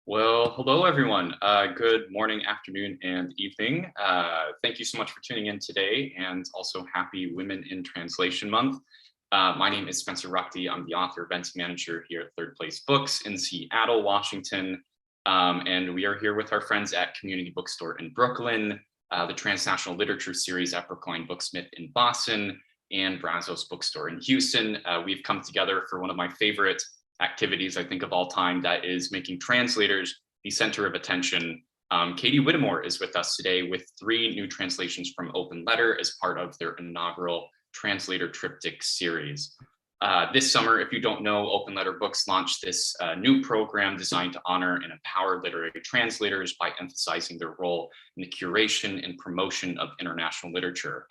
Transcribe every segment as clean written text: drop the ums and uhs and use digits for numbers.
Well, hello everyone. Good morning, afternoon, and evening. Thank you so much for tuning in today, and also happy Women in Translation Month. My name is Spencer Ruchti. I'm the author events manager here at Third Place Books in Seattle, Washington. And we are here with our friends at Community Bookstore in Brooklyn, the Transnational Literature Series at Brookline Booksmith in Boston, and Brazos Bookstore in Houston. We've come together for one of my favorite activities, I think, of all time, that is making translators the center of attention. Katie Whittemore is with us today with 3 new translations from Open Letter as part of their inaugural Translator Triptych series. This summer, if you don't know, Open Letter Books launched this new program designed to honor and empower literary translators by emphasizing their role in the curation and promotion of international literature.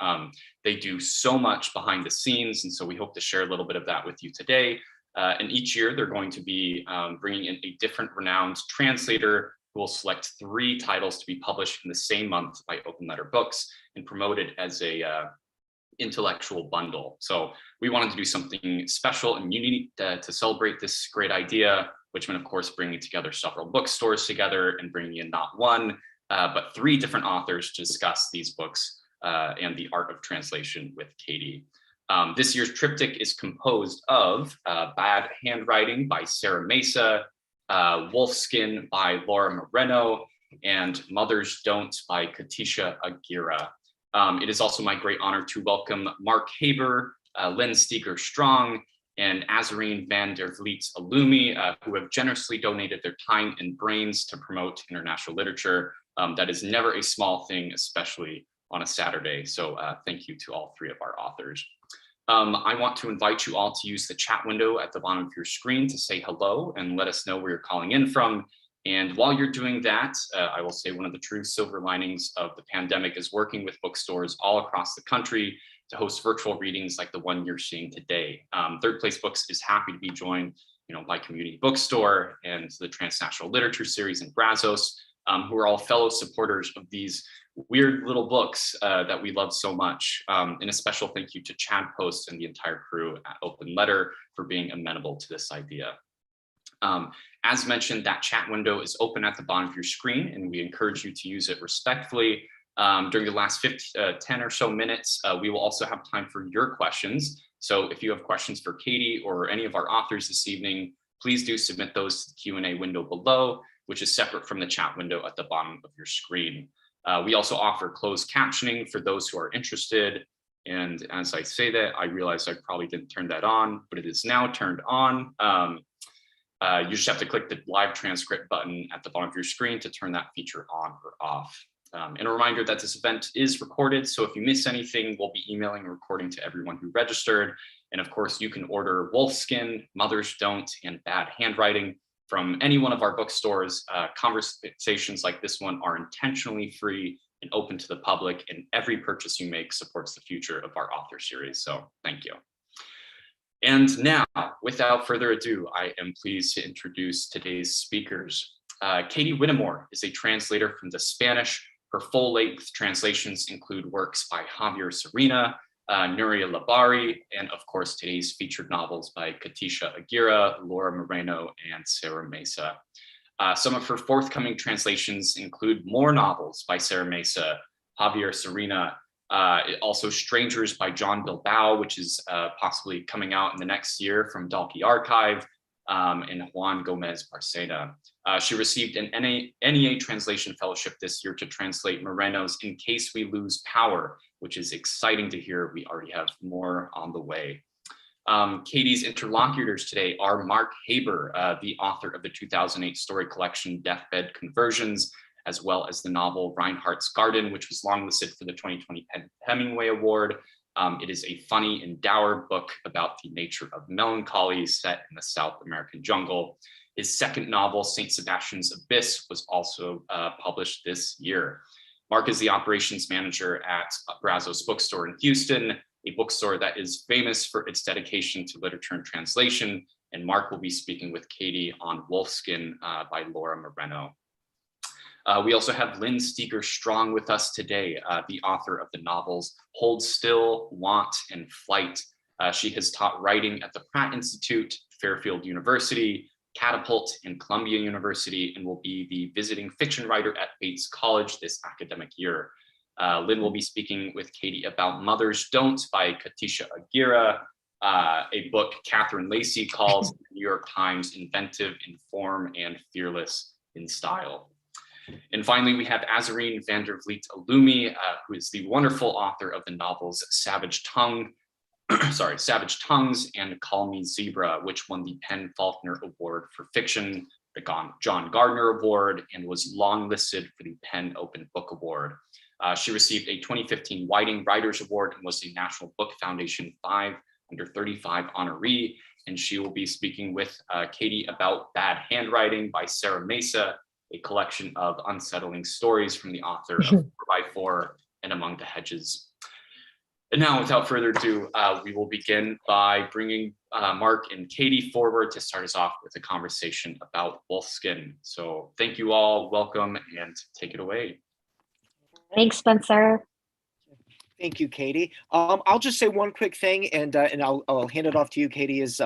They do so much behind the scenes, and so we hope to share a little bit of that with you today. And each year they're going to be bringing in a different renowned translator who will select 3 titles to be published in the same month by Open Letter Books and promoted as a intellectual bundle. So we wanted to do something special and unique to celebrate this great idea, which meant, of course, bringing together several bookstores together and bringing in not 1, but 3 different authors to discuss these books and the art of translation with Katie. This year's triptych is composed of Bad Handwriting by Sara Mesa, Wolfskin by Lara Moreno, and Mothers Don't by Katixa Agirre. It is also my great honor to welcome Mark Haber, Lynn Steger Strong, and Azareen van der Vliet Oloomi, who have generously donated their time and brains to promote international literature. That is never a small thing, especially on a Saturday. So thank you to all 3 of our authors. I want to invite you all to use the chat window at the bottom of your screen to say hello and let us know where you're calling in from. And while you're doing that, I will say one of the true silver linings of the pandemic is working with bookstores all across the country to host virtual readings like the one you're seeing today. Third Place Books is happy to be joined by Community Bookstore and the Transnational Literature Series and Brazos, who are all fellow supporters of these weird little books that we love so much. And a special thank you to Chad Post and the entire crew at Open Letter for being amenable to this idea. As mentioned, that chat window is open at the bottom of your screen, and we encourage you to use it respectfully. During the last 10 or so minutes, we will also have time for your questions. So if you have questions for Katie or any of our authors this evening, please do submit those to the Q&A window below, which is separate from the chat window at the bottom of your screen. We also offer closed captioning for those who are interested. And as I say that, I realize I probably didn't turn that on, but it is now turned on. You just have to click the live transcript button at the bottom of your screen to turn that feature on or off. And a reminder that this event is recorded, so if you miss anything, we'll be emailing a recording to everyone who registered. And of course, you can order Wolfskin, Mothers Don't, and Bad Handwriting from any one of our bookstores. Conversations like this one are intentionally free and open to the public, and every purchase you make supports the future of our author series. So thank you. And now, without further ado, I am pleased to introduce today's speakers. Katie Whittemore is a translator from the Spanish. Her full-length translations include works by Javier Serena, Nuria Labari, and of course, today's featured novels by Katixa Agirre, Lara Moreno, and Sara Mesa. Some of her forthcoming translations include more novels by Sara Mesa, Javier Serena, also Strangers by John Bilbao, which is possibly coming out in the next year from Dalkey Archive, and Juan Gomez Barcena. She received an NEA Translation Fellowship this year to translate Moreno's In Case We Lose Power, which is exciting to hear. We already have more on the way. Katie's interlocutors today are Mark Haber, the author of the 2008 story collection Deathbed Conversions, as well as the novel Reinhardt's Garden, which was longlisted for the 2020 Hemingway Award. It is a funny and dour book about the nature of melancholy set in the South American jungle. His second novel, St. Sebastian's Abyss, was also published this year. Mark is the operations manager at Brazos Bookstore in Houston, a bookstore that is famous for its dedication to literature and translation. And Mark will be speaking with Katie on Wolfskin by Lara Moreno. We also have Lynn Steger Strong with us today, the author of the novels Hold Still, Want, and Flight. She has taught writing at the Pratt Institute, Fairfield University, Catapult and Columbia University, and will be the visiting fiction writer at Bates College this academic year. Lynn will be speaking with Katie about Mothers Don't by Katixa Agirre, a book Catherine Lacey calls the New York Times inventive in form and fearless in style. And finally, we have Azareen van der Vliet Oloomi, who is the wonderful author of the novels Savage Tongues and Call Me Zebra, which won the Penn Faulkner Award for Fiction, the John Gardner Award, and was longlisted for the Penn Open Book Award. She received a 2015 Whiting Writers Award and was a National Book Foundation 5 under 35 honoree. And she will be speaking with Katie about Bad Handwriting by Sara Mesa, a collection of unsettling stories from the author of 4x4 and Among the Hedges. And now, without further ado, we will begin by bringing Mark and Katie forward to start us off with a conversation about Wolfskin. So thank you all, welcome, and take it away. Thanks, Spencer. Thank you, Katie. I'll just say one quick thing, and I'll hand it off to you, Katie, is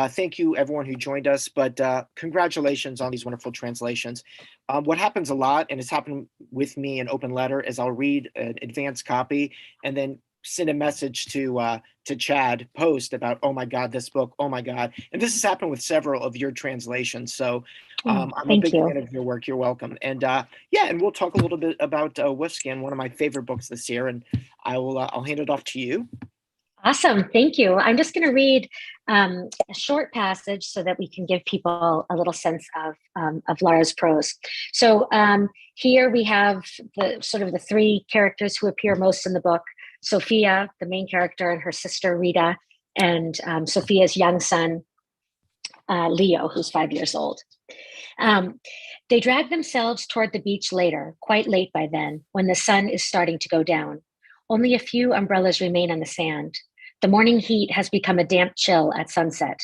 thank you, everyone who joined us, but congratulations on these wonderful translations. What happens a lot, and it's happened with me in Open Letter, is I'll read an advanced copy and then send a message to Chad post about, oh my God, this book, oh my God. And this has happened with several of your translations. So I'm a big fan of your work. You're welcome. And yeah, and we'll talk a little bit about Wolfskin, one of my favorite books this year. And I'll hand it off to you. Awesome. Thank you. I'm just going to read a short passage so that we can give people a little sense of Lara's prose. So here we have the three characters who appear most in the book: Sophia, the main character, and her sister Rita, and Sophia's young son, Leo, who's 5 years old. They drag themselves toward the beach later, quite late by then, when the sun is starting to go down. Only a few umbrellas remain on the sand. The morning heat has become a damp chill at sunset.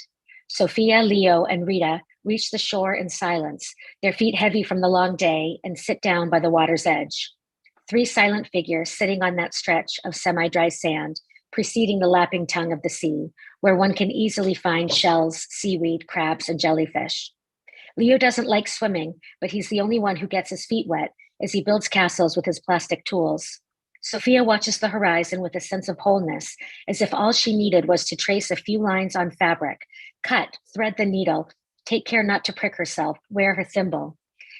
Sophia, Leo, and Rita reach the shore in silence, their feet heavy from the long day, and sit down by the water's edge. Three silent figures sitting on that stretch of semi-dry sand, preceding the lapping tongue of the sea, where one can easily find shells, seaweed, crabs, and jellyfish. Leo doesn't like swimming, but he's the only one who gets his feet wet as he builds castles with his plastic tools. Sophia watches the horizon with a sense of wholeness, as if all she needed was to trace a few lines on fabric, cut, thread the needle, take care not to prick herself, wear her thimble.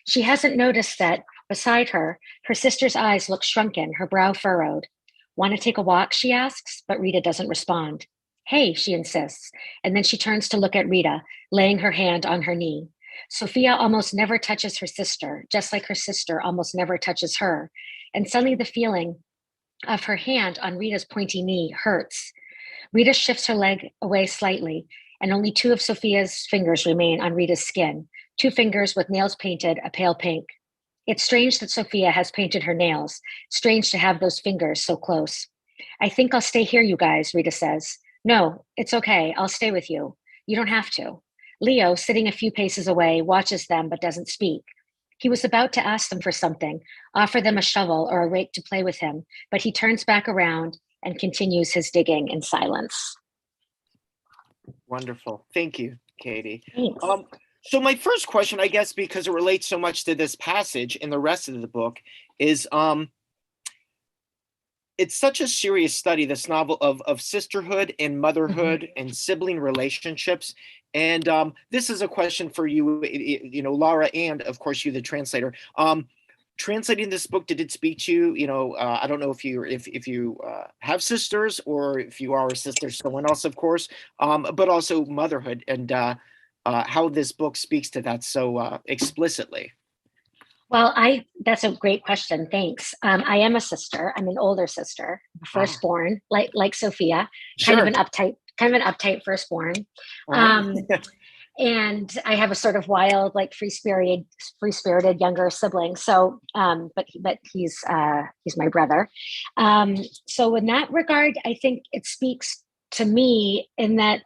She hasn't noticed that beside her, her sister's eyes look shrunken, her brow furrowed. Want to take a walk, she asks, but Rita doesn't respond. Hey, she insists, and then she turns to look at Rita, laying her hand on her knee. Sophia almost never touches her sister, just like her sister almost never touches her, and suddenly the feeling of her hand on Rita's pointy knee hurts. Rita shifts her leg away slightly, and only two of Sophia's fingers remain on Rita's skin, 2 fingers with nails painted a pale pink. It's strange that Sophia has painted her nails. Strange to have those fingers so close. I think I'll stay here, you guys, Rita says. No, it's okay. I'll stay with you. You don't have to. Leo, sitting a few paces away, watches them but doesn't speak. He was about to ask them for something, offer them a shovel or a rake to play with him, but he turns back around and continues his digging in silence. Wonderful. Thank you, Katie. Thanks. So my first question, I guess, because it relates so much to this passage and the rest of the book, is it's such a serious study, this novel of sisterhood and motherhood and sibling relationships. And this is a question for you, Lara, and of course you, the translator. Translating this book, did it speak to you? I don't know if you have sisters or if you are a sister, someone else, of course, but also motherhood and how this book speaks to that so explicitly. Well, that's a great question. Thanks. I am a sister. I'm an older sister, firstborn, like Sophia, Sure. kind of an uptight firstborn. And I have a sort of wild, like free-spirited younger sibling. So, but he's my brother. So in that regard, I think it speaks to me in that,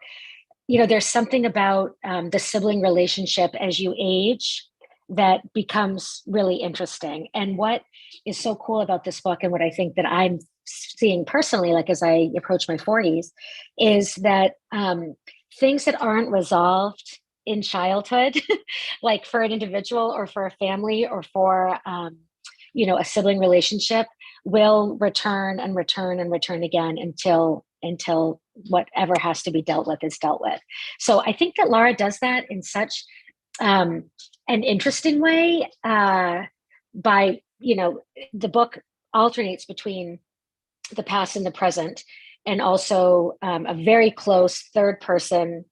there's something about the sibling relationship as you age that becomes really interesting. And what is so cool about this book, and what I think that I'm seeing personally, like as I approach my 40s, is that things that aren't resolved in childhood, like for an individual or for a family or for, a sibling relationship, will return and return and return again until whatever has to be dealt with is dealt with. So I think that Lara does that in such an interesting way by, the book alternates between the past and the present, and also a very close third person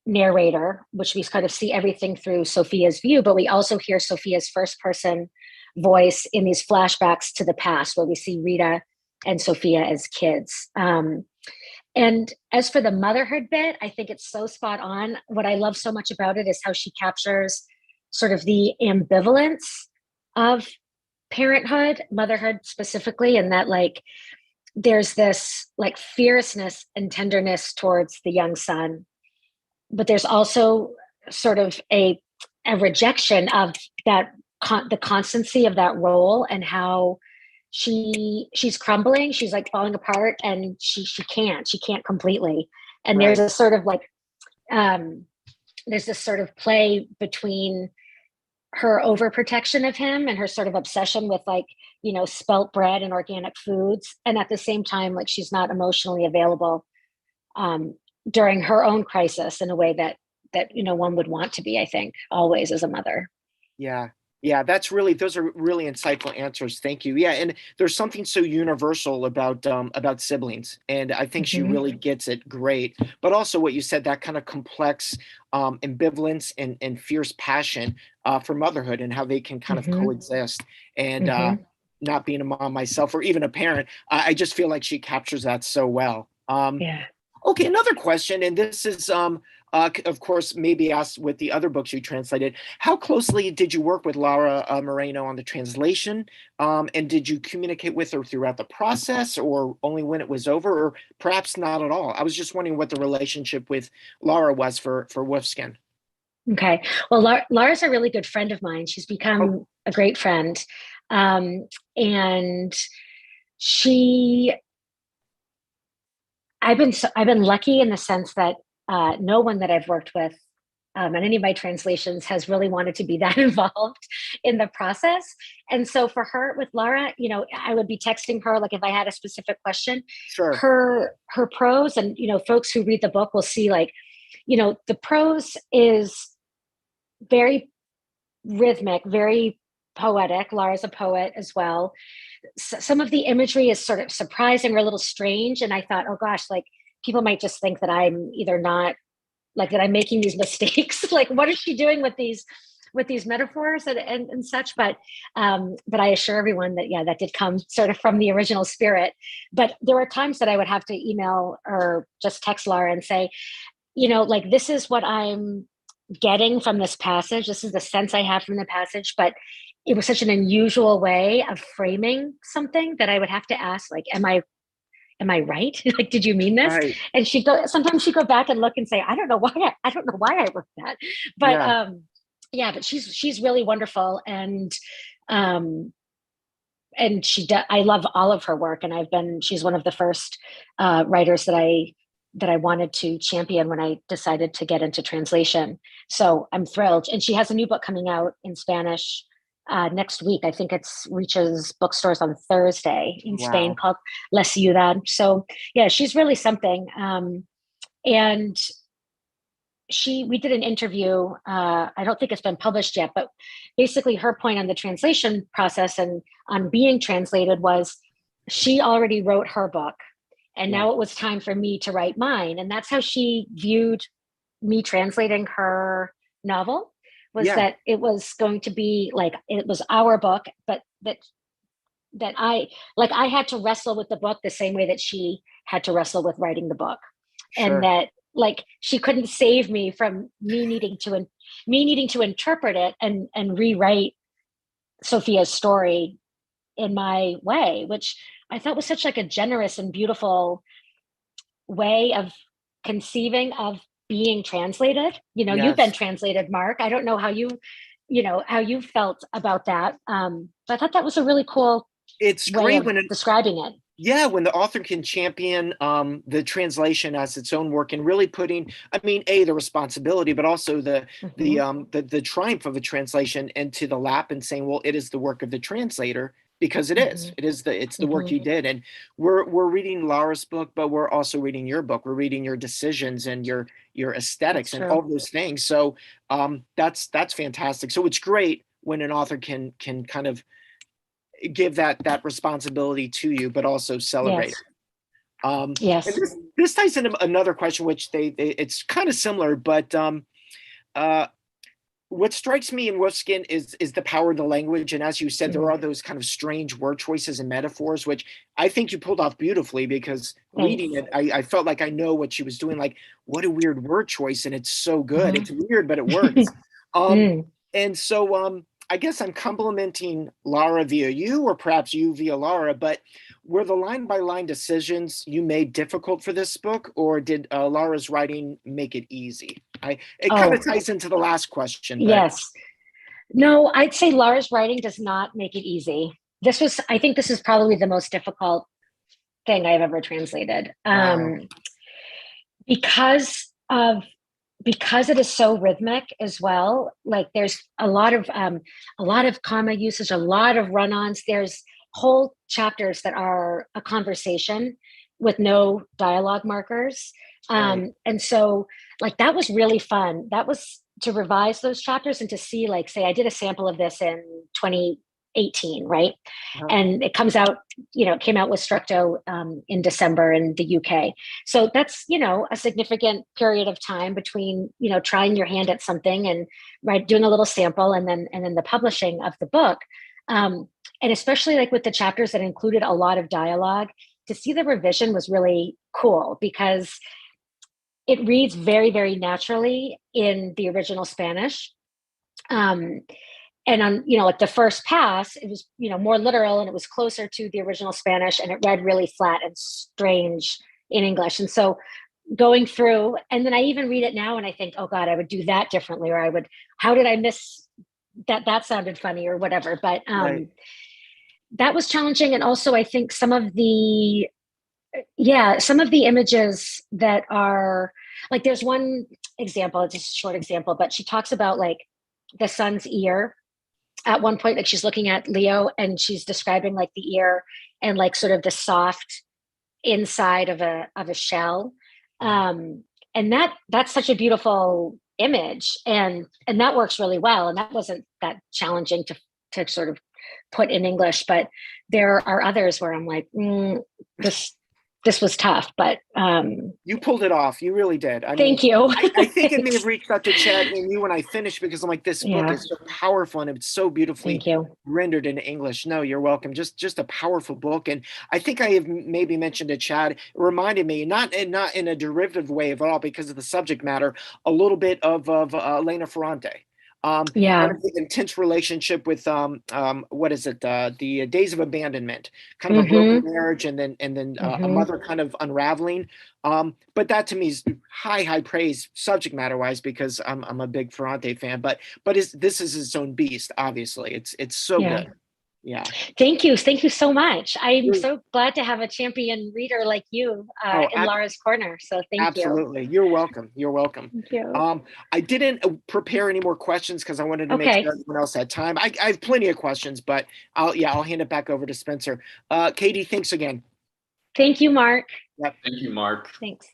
narrator, which we kind of see everything through Sophia's view, but we also hear Sophia's first person voice in these flashbacks to the past where we see Rita and Sophia as kids. And as for the motherhood bit, I think it's so spot on. What I love so much about it is how she captures sort of the ambivalence of parenthood, motherhood specifically, and that like there's this like fierceness and tenderness towards the young son, but there's also sort of a rejection of that the constancy of that role, and how she's crumbling, she's like falling apart, and she can't completely. And Right. there's a sort of like there's this sort of play between her overprotection of him and her sort of obsession with like, spelt bread and organic foods. And at the same time, like she's not emotionally available during her own crisis in a way that one would want to be, I think, always as a mother. Yeah. Yeah, those are really insightful answers. Thank you. Yeah, and there's something so universal about siblings, and I think she really gets it great. But also what you said, that kind of complex ambivalence and fierce passion for motherhood, and how they can kind of coexist. And not being a mom myself, or even a parent, I just feel like she captures that so well. Yeah. Okay, another question, and this is of course, maybe asked with the other books you translated. How closely did you work with Lara Moreno on the translation? And did you communicate with her throughout the process, or only when it was over, or perhaps not at all? I was just wondering what the relationship with Lara was for Wolfskin. Okay. Well, Lara's a really good friend of mine. She's become a great friend. And I've been lucky in the sense that no one that I've worked with on any of my translations has really wanted to be that involved in the process. And so for her, with Lara, I would be texting her, like if I had a specific question. Sure. Her prose, and folks who read the book will see, like, the prose is very rhythmic, very poetic. Lara's a poet as well. Some of the imagery is sort of surprising or a little strange, and I thought, oh gosh, like people might just think that I'm either not, like that I'm making these mistakes. Like, what is she doing with these metaphors and such? But I assure everyone that, yeah, that did come sort of from the original spirit. But there were times that I would have to email or just text Lara and say, like, this is what I'm getting from this passage. This is the sense I have from the passage, but it was such an unusual way of framing something that I would have to ask, like, am I right? Like, did you mean this? Right. And sometimes she'd go back and look and say, I don't know why I wrote that. But but she's really wonderful. And I love all of her work. And she's one of the first writers that I wanted to champion when I decided to get into translation. So I'm thrilled. And she has a new book coming out in Spanish next week. I think it reaches bookstores on Thursday in Spain, called La Ciudad. So yeah, she's really something. And we did an interview. I don't think it's been published yet, but basically her point on the translation process and on being translated was she already wrote her book, and now it was time for me to write mine. And that's how she viewed me translating her novel. Was that it was going to be like, it was our book, but that I had to wrestle with the book the same way that she had to wrestle with writing the book. Sure. And that, like, she couldn't save me from me needing to interpret it and rewrite Sophia's story in my way, which I thought was such like a generous and beautiful way of conceiving of being translated. You've been translated, Mark. I don't know how you felt about that. But I thought that was a really cool it's way great of describing it. Yeah, when the author can champion the translation as its own work and really putting, I mean, the responsibility, but also the triumph of a translation into the lap and saying, well, it is the work of the translator because it's the work you did. And we're reading Lara's book, but we're also reading your book. We're reading your decisions and your aesthetics and all those things. So that's fantastic. So it's great when an author can kind of give that responsibility to you, but also celebrate. Yes. And this ties into another question, which it's kind of similar, but what strikes me in Wolfskin is the power of the language. And as you said, there are those kind of strange word choices and metaphors, which I think you pulled off beautifully, because reading it, I felt like I know what she was doing. Like, what a weird word choice. And it's so good. It's weird, but it works. And so I guess I'm complimenting Lara via you, or perhaps you via Lara, but were the line-by-line decisions you made difficult for this book, or did Lara's writing make it easy? It kind of ties into the last question. But... Yes. No, I'd say Lara's writing does not make it easy. I think this is probably the most difficult thing I've ever translated. Because it is so rhythmic as well. Like, there's a lot of comma usage, a lot of run-ons. There's whole chapters that are a conversation with no dialogue markers. And so, like, that was really fun. That was to revise those chapters and to see, like, say I did a sample of this in 2018, right? And it came out with Structo in December in the UK. So that's, a significant period of time between, trying your hand at something and doing a little sample and then the publishing of the book. And especially like with the chapters that included a lot of dialogue, to see the revision was really cool, because it reads very, very naturally in the original Spanish. And on, like the first pass, it was, more literal, and it was closer to the original Spanish, and it read really flat and strange in English. And so going through, and then I even read it now and I think, oh God, I would do that differently, or how did I miss that? That sounded funny or whatever. But that was challenging. And also I think some of the images that are, like, there's one example, it's just a short example, but she talks about like the sun's ear at one point. Like, she's looking at Leo and she's describing like the ear and like sort of the soft inside of a shell. And that's such a beautiful image, and that works really well. And that wasn't that challenging to sort of put in English, but there are others where I'm like, this was tough, but you pulled it off. You really did. Thank you. I think it may have reached out to Chad and you when I finished, because I'm like, this book is so powerful and it's so beautifully rendered in English. No, you're welcome. Just a powerful book. And I think I have maybe mentioned to Chad, it reminded me, not in a derivative way at all, because of the subject matter, a little bit of Elena Ferrante. Kind of the intense relationship with what is it, the Days of Abandonment, kind of a broken marriage, and then a mother kind of unraveling, but that to me is high praise subject matter wise, because I'm a big Ferrante fan, but this is its own beast. Obviously it's so good. Yeah. Thank you so much. I'm so glad to have a champion reader like you in Lara's corner. So thank you. Absolutely. You're welcome. Thank you. I didn't prepare any more questions because I wanted to make sure everyone else had time. I have plenty of questions, but I'll hand it back over to Spencer. Katie, thanks again. Thank you, Mark. Yep. Thank you, Mark. Thanks.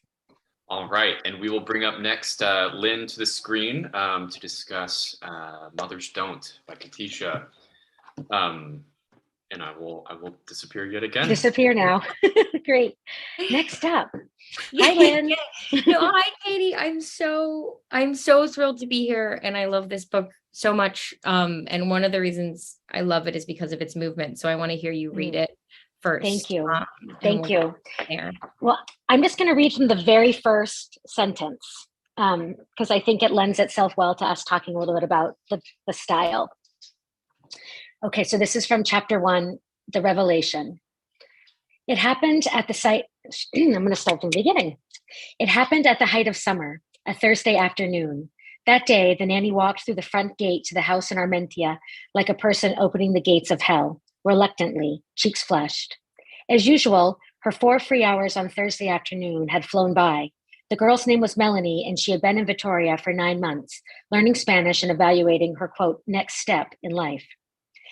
All right, and we will bring up next Lynn to the screen to discuss Mothers Don't by Katixa. And I will disappear yet again. Disappear now. Great. Next up. Hi, Lynn. Hi, Katie. I'm so thrilled to be here, and I love this book so much. And one of the reasons I love it is because of its movement. So I want to hear you read it first. Thank you. Thank you. There. Well, I'm just going to read from the very first sentence, because I think it lends itself well to us talking a little bit about the style. Okay, so this is from chapter 1, The Revelation. It happened at the site, I'm going to start from the beginning. It happened at the height of summer, a Thursday afternoon. That day, the nanny walked through the front gate to the house in Armentia like a person opening the gates of hell, reluctantly, cheeks flushed. As usual, her 4 free hours on Thursday afternoon had flown by. The girl's name was Melanie, and she had been in Vitoria for 9 months, learning Spanish and evaluating her, quote, next step in life.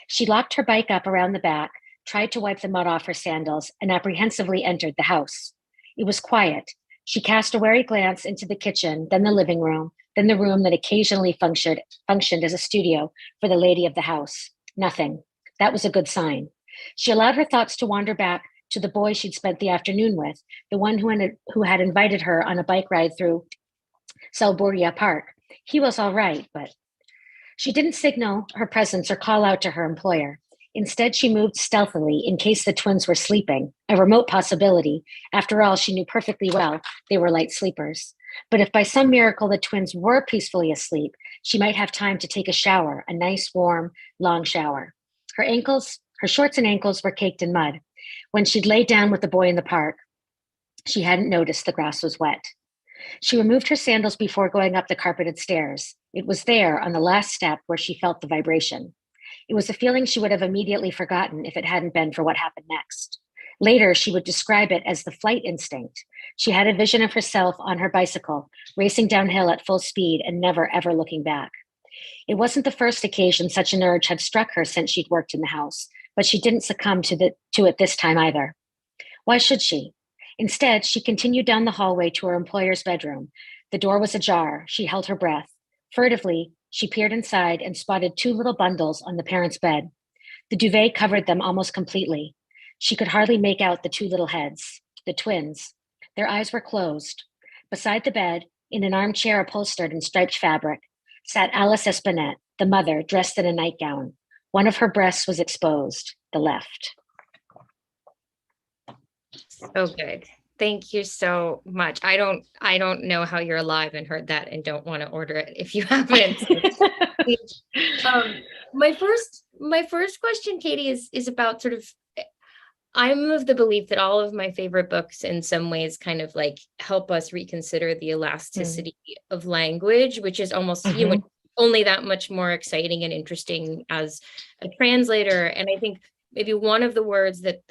She locked her bike up around the back, tried to wipe the mud off her sandals, and apprehensively entered the house. It was quiet. She cast a wary glance into the kitchen, then the living room, then the room that occasionally functioned as a studio for the lady of the house. Nothing. That was a good sign. She allowed her thoughts to wander back to the boy she'd spent the afternoon with, the one who had invited her on a bike ride through Salburgia Park. He was all right, but she didn't signal her presence or call out to her employer. Instead, she moved stealthily in case the twins were sleeping, a remote possibility. After all, she knew perfectly well they were light sleepers. But if by some miracle the twins were peacefully asleep, she might have time to take a shower, a nice, warm, long shower. Her shorts and ankles were caked in mud. When she'd laid down with the boy in the park, she hadn't noticed the grass was wet. She removed her sandals before going up the carpeted stairs. It was there, on the last step, where she felt the vibration. It was a feeling she would have immediately forgotten if it hadn't been for what happened next. Later, she would describe it as the flight instinct. She had a vision of herself on her bicycle, racing downhill at full speed and never, ever looking back. It wasn't the first occasion such an urge had struck her since she'd worked in the house, but she didn't succumb to it this time either. Why should she? Instead, she continued down the hallway to her employer's bedroom. The door was ajar. She held her breath. Furtively, she peered inside and spotted 2 little bundles on the parents' bed. The duvet covered them almost completely. She could hardly make out the 2 little heads, the twins. Their eyes were closed. Beside the bed, in an armchair upholstered in striped fabric, sat Alice Espinette, the mother, dressed in a nightgown. One of her breasts was exposed, the left. So good. Thank you so much. I don't know how you're alive and heard that and don't want to order it if you haven't. My first question, Katie, is about sort of, I'm of the belief that all of my favorite books in some ways kind of like help us reconsider the elasticity of language, which is almost only that much more exciting and interesting as a translator. And I think maybe one of the words that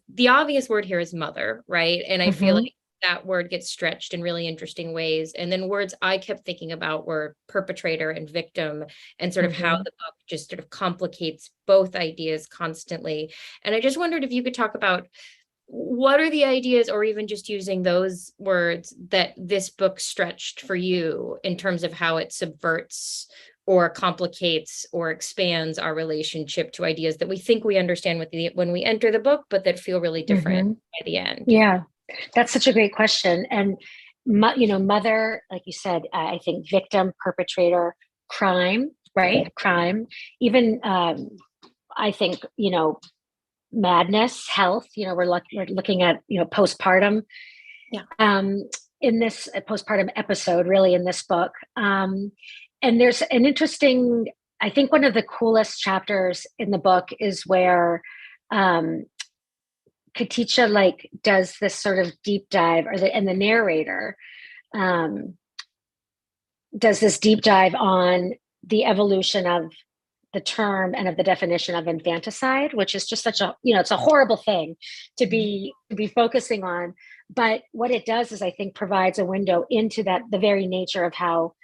the obvious word here is mother, right? And I feel like that word gets stretched in really interesting ways. And then words I kept thinking about were perpetrator and victim, and sort of how the book just sort of complicates both ideas constantly. And I just wondered if you could talk about what are the ideas, or even just using those words, that this book stretched for you in terms of how it subverts or complicates or expands our relationship to ideas that we think we understand when we enter the book, but that feel really different by the end. Yeah, that's such a great question. And, mother, like you said, I think victim, perpetrator, crime, right? Crime, even I think, madness, health, we're looking at, postpartum. In this postpartum episode, really, in this book. And there's an interesting, I think one of the coolest chapters in the book is where Katixa does this sort of deep dive, and the narrator does this deep dive on the evolution of the term and of the definition of infanticide, which is just such a, it's a horrible thing to be focusing on. But what it does is, I think, provides a window into the very nature of how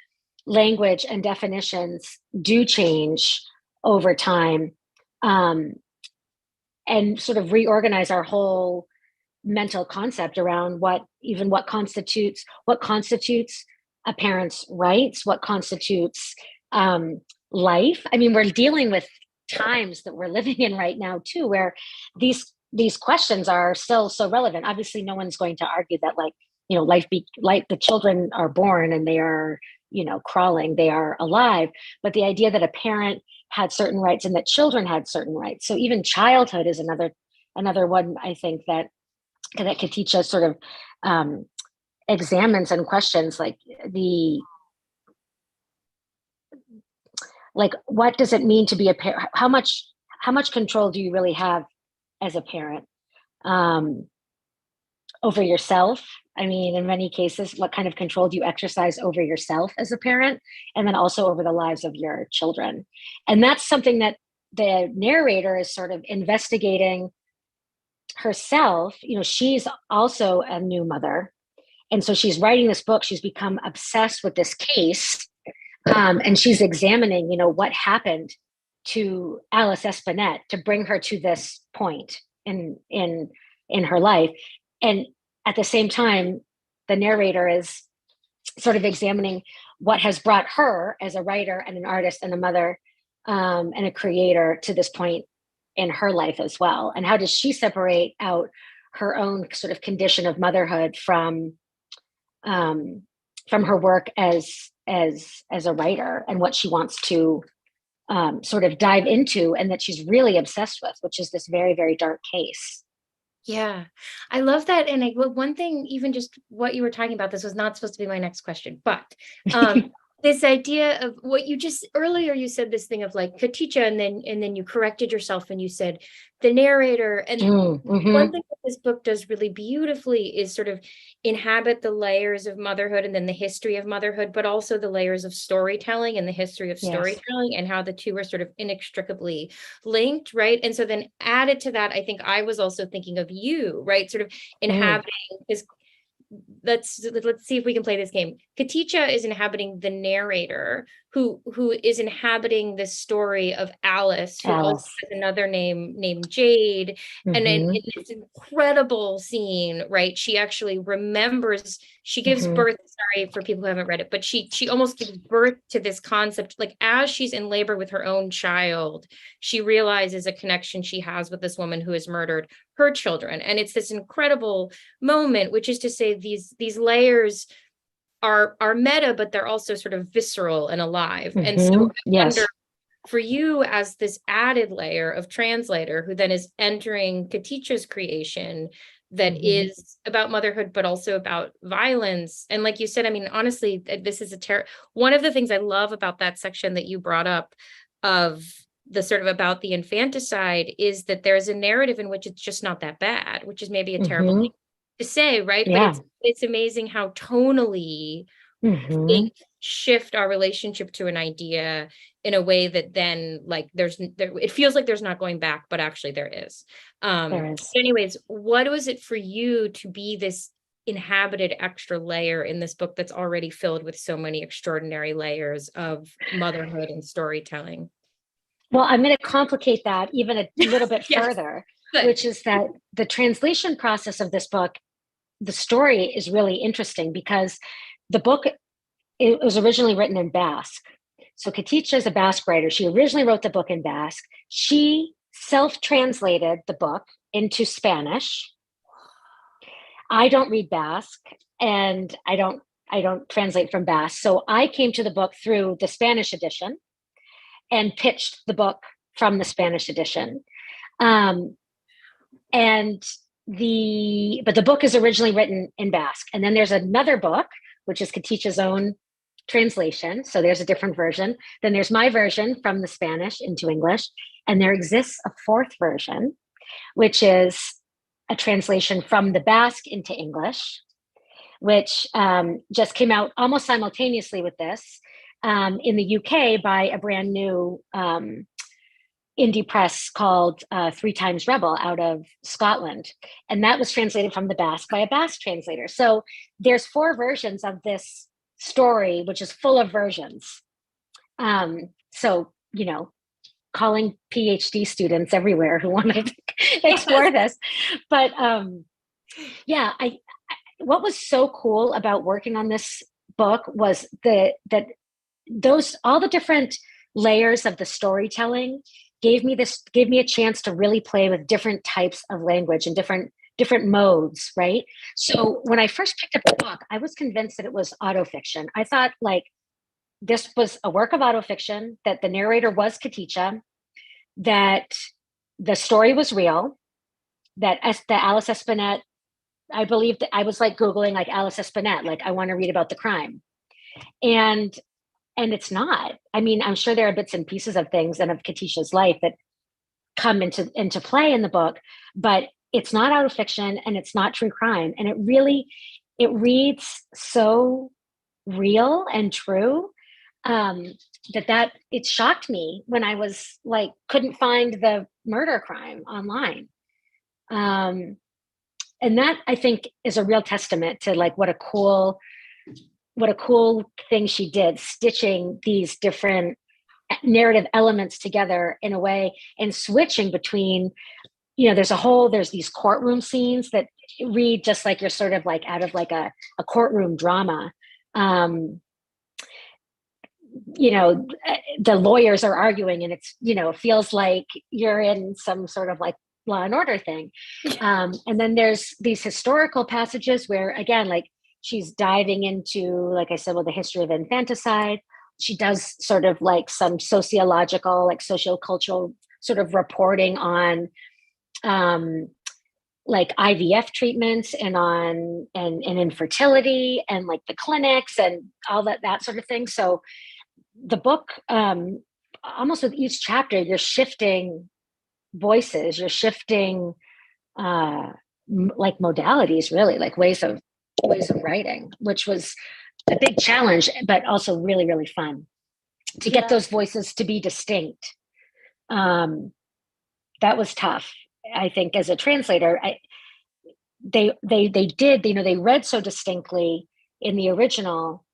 language and definitions do change over time, and sort of reorganize our whole mental concept around what constitutes a parent's rights, what constitutes life. I mean, we're dealing with times that we're living in right now too, where these questions are still so relevant. Obviously, no one's going to argue that the children are born and they are, crawling, they are alive. But the idea that a parent had certain rights and that children had certain rights. So even childhood is another one, I think, that Katixa sort of examines and questions, what does it mean to be a parent? How much control do you really have as a parent over yourself? I mean, in many cases, what kind of control do you exercise over yourself as a parent, and then also over the lives of your children? And that's something that the narrator is sort of investigating herself, she's also a new mother. And so she's writing this book. She's become obsessed with this case. And she's examining, what happened to Alice Espinette to bring her to this point in her life. And at the same time, the narrator is sort of examining what has brought her as a writer and an artist and a mother and a creator to this point in her life as well. And how does she separate out her own sort of condition of motherhood from her work as a writer, and what she wants to sort of dive into, and that she's really obsessed with, which is this very, very dark case. Yeah, I love that. And one thing, even just what you were talking about, this was not supposed to be my next question, but this idea of what you just earlier, you said this thing of like Katixa, and then you corrected yourself and you said the narrator. And one thing that this book does really beautifully is sort of inhabit the layers of motherhood and then the history of motherhood, but also the layers of storytelling and the history of storytelling, and how the two are sort of inextricably linked, right? And so then added to that, I think I was also thinking of you, right? Sort of inhabiting this. Let's see if we can play this game. Katixa is inhabiting the narrator who is inhabiting this story of Alice, who also has another name named Jade. And then in this incredible scene, right, she actually remembers, she gives birth, sorry for people who haven't read it, but she almost gives birth to this concept, like as she's in labor with her own child, she realizes a connection she has with this woman who has murdered her children. And it's this incredible moment, which is to say these layers are meta, but they're also sort of visceral and alive. And so I wonder, for you as this added layer of translator, who then is entering Katixa's creation that is about motherhood, but also about violence. And like you said, I mean, honestly, this is one of the things I love about that section that you brought up of the sort of about the infanticide is that there's a narrative in which it's just not that bad, which is maybe a terrible thing to say, right? Yeah. But it's amazing how tonally they shift our relationship to an idea in a way that then like it feels like there's not going back, but actually there is. Anyways, what was it for you to be this inhabited extra layer in this book that's already filled with so many extraordinary layers of motherhood and storytelling? Well, I'm going to complicate that even a little bit further, which is that the translation process of this book, the story is really interesting because the book, it was originally written in Basque. So Katixa is a Basque writer. She originally wrote the book in Basque. She self-translated the book into Spanish. I don't read Basque, and I don't translate from Basque. So I came to the book through the Spanish edition and pitched the book from the Spanish edition. But the book is originally written in Basque. And then there's another book, which is Katixa's own translation. So there's a different version. Then there's my version from the Spanish into English. And there exists a fourth version, which is a translation from the Basque into English, which just came out almost simultaneously with this in the UK by a brand new indie press called Three Times Rebel out of Scotland. And that was translated from the Basque by a Basque translator. So there's 4 versions of this story, which is full of versions. So, calling PhD students everywhere who want to explore this. But what was so cool about working on this book was that all the different layers of the storytelling gave me a chance to really play with different types of language and different modes, right? So when I first picked up the book, I was convinced that it was autofiction. I thought like this was a work of autofiction, that the narrator was Katixa, that the story was real, that the Alice Espinette, I believe that I was like Googling like Alice Espinette, like I want to read about the crime. And it's not. I mean, I'm sure there are bits and pieces of things and of Katixa's life that come into play in the book, but it's not autofiction and it's not true crime. And it reads so real and true that it shocked me when I was like, couldn't find the murder crime online. And that, I think, is a real testament to like what a cool thing she did, stitching these different narrative elements together in a way and switching between, there's these courtroom scenes that read just like you're sort of like out of like a courtroom drama. The lawyers are arguing and it's, feels like you're in some sort of like Law and Order thing. And then there's these historical passages where, again, like she's diving into, like I said, the history of infanticide. She does sort of like some sociological, like sociocultural sort of reporting on like IVF treatments and on and infertility and like the clinics and all that sort of thing. So the book, almost with each chapter, you're shifting voices, you're shifting like modalities, really, like ways of writing, which was a big challenge, but also really, really fun to get those voices to be distinct. That was tough, I think, as a translator. They did, they read so distinctly in the original,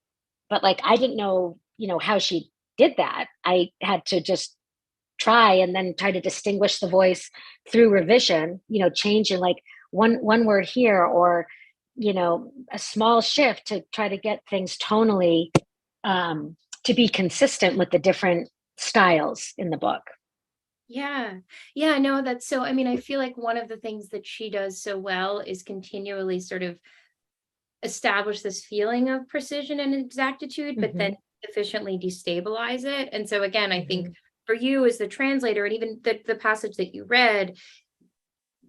but like I didn't know, how she did that. I had to just try and then try to distinguish the voice through revision, changing like one word here or, a small shift to try to get things tonally to be consistent with the different styles in the book. Yeah, no, that's so, I feel like one of the things that she does so well is continually sort of establish this feeling of precision and exactitude, but then efficiently destabilize it. And so again, I think for you as the translator, and even the passage that you read,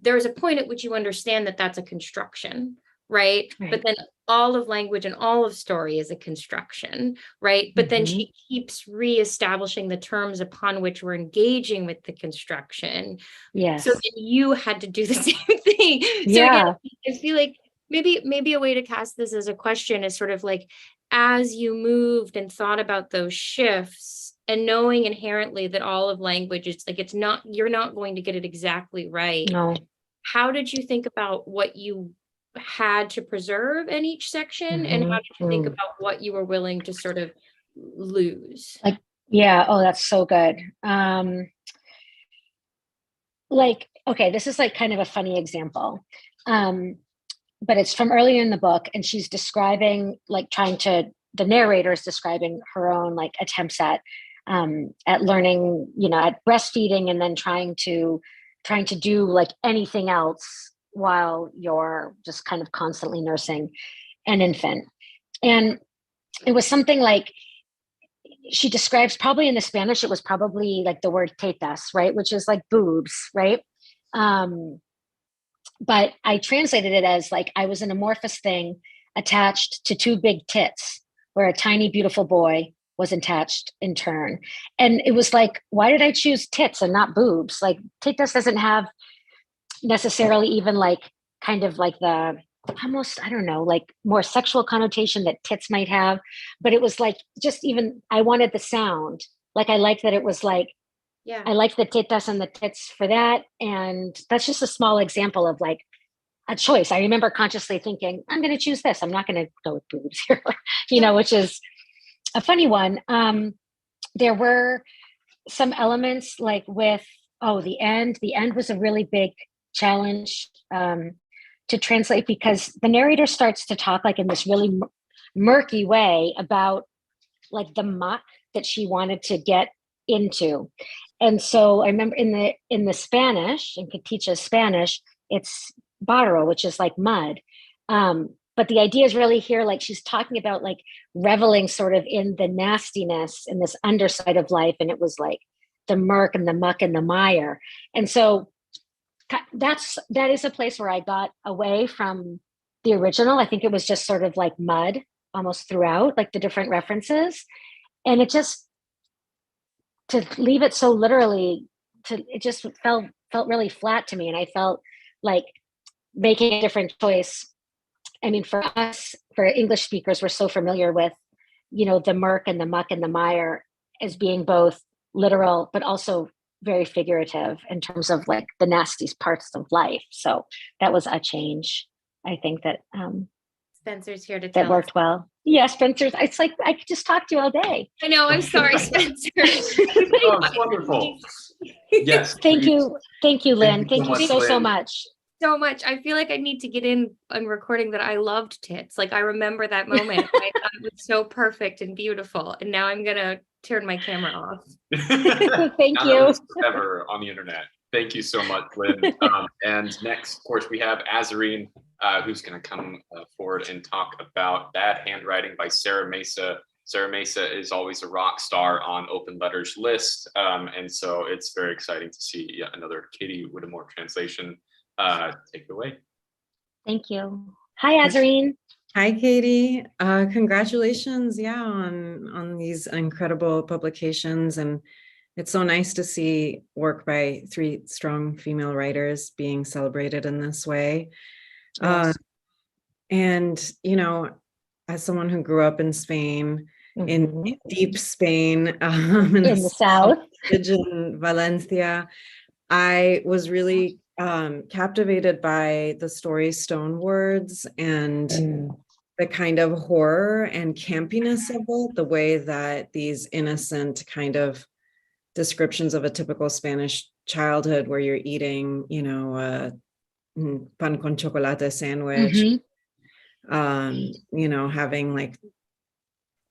there is a point at which you understand that that's a construction, right? But then all of language and all of story is a construction, right? But then she keeps reestablishing the terms upon which we're engaging with the construction. Yes. So then you had to do the same thing. So again, I feel like maybe a way to cast this as a question is sort of like, as you moved and thought about those shifts and knowing inherently that all of language, it's like, you're not going to get it exactly right. No. How did you think about what you had to preserve in each section, and how did you think about what you were willing to sort of lose? That's so good. Okay, this is like kind of a funny example, but it's from earlier in the book, and she's describing like the narrator is describing her own like attempts at learning, at breastfeeding, and then trying to do like anything else while you're just kind of constantly nursing an infant. And it was something like she describes, probably in the Spanish, it was probably like the word tetas, right? Which is like boobs, right? But I translated it as like I was an amorphous thing attached to two big tits where a tiny, beautiful boy was attached in turn. And it was like, why did I choose tits and not boobs? Like tetas doesn't have necessarily even like kind of like the almost, I don't know, like more sexual connotation that tits might have. But it was like, just even, I wanted the sound. Like, I liked that it was like, I liked the tetas and the tits for that. And that's just a small example of like a choice. I remember consciously thinking, I'm going to choose this. I'm not going to go with boobs here, which is a funny one. There were some elements like with, the end was a really big challenge to translate, because the narrator starts to talk like in this really murky way about like the muck that she wanted to get into. And so I remember in the Spanish, in Katixa's Spanish, it's barro, which is like mud. But the idea is really here, like she's talking about like reveling sort of in the nastiness in this underside of life. And it was like the murk and the muck and the mire. And so that is a place where I got away from the original. I think it was just sort of like mud almost throughout, like the different references. And it just, to leave it so literally, it just felt really flat to me. And I felt like making a different choice. I mean, for us, for English speakers, we're so familiar with, the murk and the muck and the mire as being both literal, but also very figurative in terms of like the nastiest parts of life. So that was a change. I think that Spencer's here to that tell us. worked well. Yeah, Spencer. It's like I could just talk to you all day. I know. I'm sorry, Spencer. Oh, it's wonderful. Yes. Thank please. you, Lynn. Thank you Thank you so much, so Lynn. much. So much. I feel like I need to get in on recording that I loved tits. Like I remember that moment. I thought it was so perfect and beautiful. And now I'm gonna turn my camera off. Thank Now you. that lives forever on the internet. Thank you so much, Lynn. And next, of course, we have Azareen, who's going to come forward and talk about Bad Handwriting by Sara Mesa. Sara Mesa is always a rock star on Open Letters list. And so it's very exciting to see yet another Katie Whittemore translation. Take it away. Thank you. Hi, Azareen. Hi, Katie. Congratulations, on these incredible publications. And it's so nice to see work by 3 strong female writers being celebrated in this way. Yes. And, as someone who grew up in Spain, in deep Spain, in the south, in Valencia, I was really captivated by the story Stone Words and the kind of horror and campiness of it, the way that these innocent kind of descriptions of a typical Spanish childhood where you're eating, a pan con chocolate sandwich, having like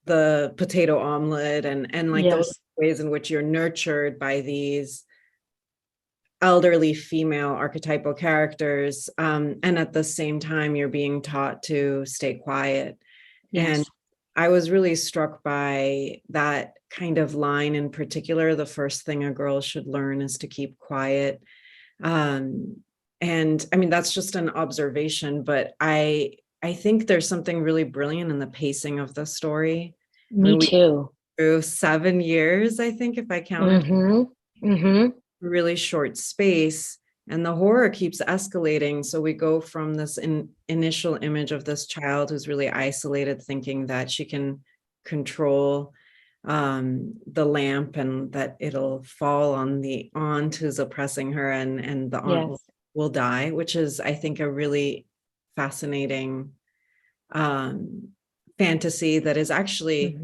the potato omelet and like those ways in which you're nurtured by these elderly female archetypal characters, and at the same time you're being taught to stay quiet. And I was really struck by that kind of line in particular. The first thing a girl should learn is to keep quiet. And I mean, that's just an observation, but I think there's something really brilliant in the pacing of the story. Me too. Through 7 years, I think, if I counted, really short space, and the horror keeps escalating. So we go from this initial image of this child who's really isolated, thinking that she can control the lamp and that it'll fall on the aunt who's oppressing her, and the aunt will die, which is, I think, a really fascinating fantasy that is actually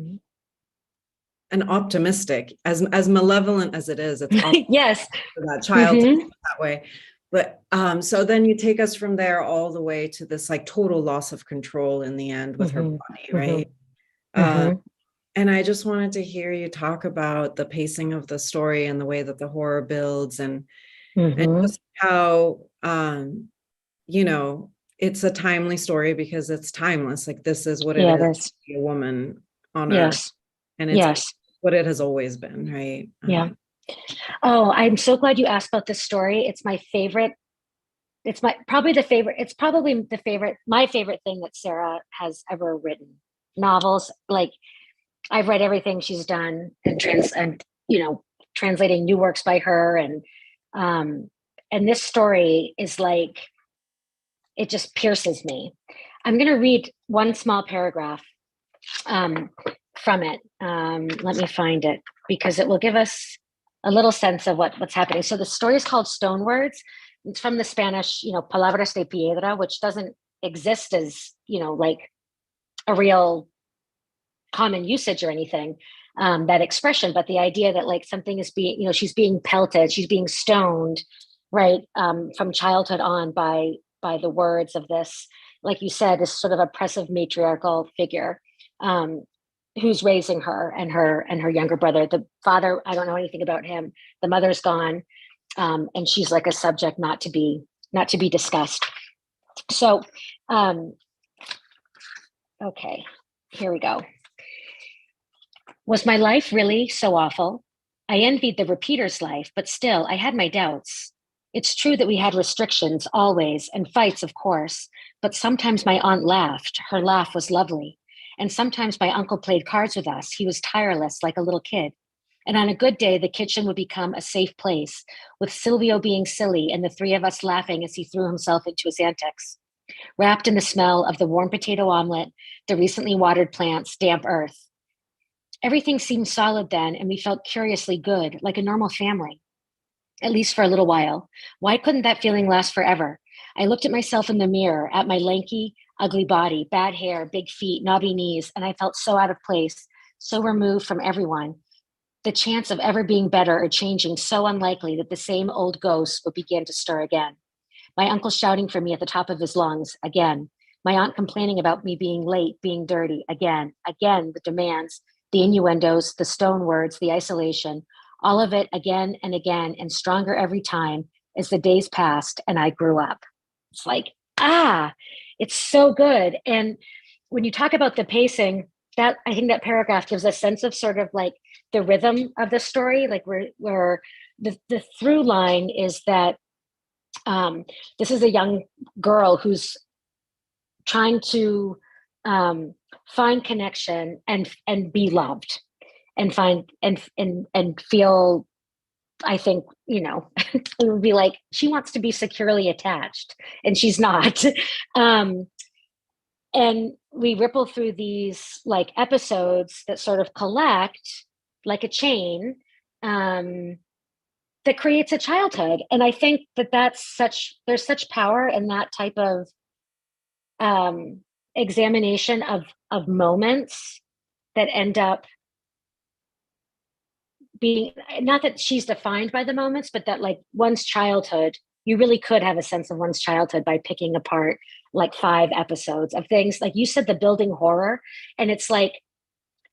an optimistic, as malevolent as it is. It's for that child to think that way. But so then you take us from there all the way to this like total loss of control in the end with her body, right? And I just wanted to hear you talk about the pacing of the story and the way that the horror builds, and just how it's a timely story because it's timeless. Like, this is what it is to be a woman on Earth, and it's what it has always been, right? Oh, I'm so glad you asked about this story. It's my favorite. It's my probably the favorite. My favorite thing that Sara has ever written. Novels, like, I've read everything she's done, and translating new works by her, and this story is like, it just pierces me. I'm going to read one small paragraph from it. Let me find it, because it will give us a little sense of what's happening. So the story is called Stone Words. It's from the Spanish, palabras de piedra, which doesn't exist as, like a real common usage or anything, that expression, but the idea that like something is being, she's being pelted, she's being stoned, right, from childhood on by the words of this, like you said, this sort of oppressive matriarchal figure, who's raising her and her younger brother. The father, I don't know anything about him. The mother's gone, and she's like a subject not to be discussed. So, okay, here we go. Was my life really so awful? I envied the repeater's life, but still, I had my doubts. It's true that we had restrictions always, and fights, of course, but sometimes my aunt laughed. Her laugh was lovely. And sometimes my uncle played cards with us. He was tireless, like a little kid. And on a good day, the kitchen would become a safe place, with Silvio being silly and the 3 of us laughing as he threw himself into his antics. Wrapped in the smell of the warm potato omelet, the recently watered plants, damp earth. Everything seemed solid then, and we felt curiously good, like a normal family. at least for a little while. Why couldn't that feeling last forever? I looked at myself in the mirror, at my lanky, ugly body, bad hair, big feet, knobby knees, and I felt so out of place, so removed from everyone. The chance of ever being better or changing so unlikely that the same old ghost would begin to stir again. My uncle shouting for me at the top of his lungs, again. My aunt complaining about me being late, being dirty, again, the demands, the innuendos, the stone words, the isolation, all of it again and again, and stronger every time as the days passed and I grew up. It's like, it's so good. And when you talk about the pacing, that I think that paragraph gives a sense of sort of like the rhythm of the story, like where the through line is that this is a young girl who's trying to find connection and be loved and find and feel, I think, it would be like she wants to be securely attached and she's not. And we ripple through these like episodes that sort of collect like a chain that creates a childhood. And I think that there's such power in that type of examination of moments that end up being, not that she's defined by the moments, but that like one's childhood, you really could have a sense of one's childhood by picking apart like 5 episodes of things. Like you said, the building horror, and it's like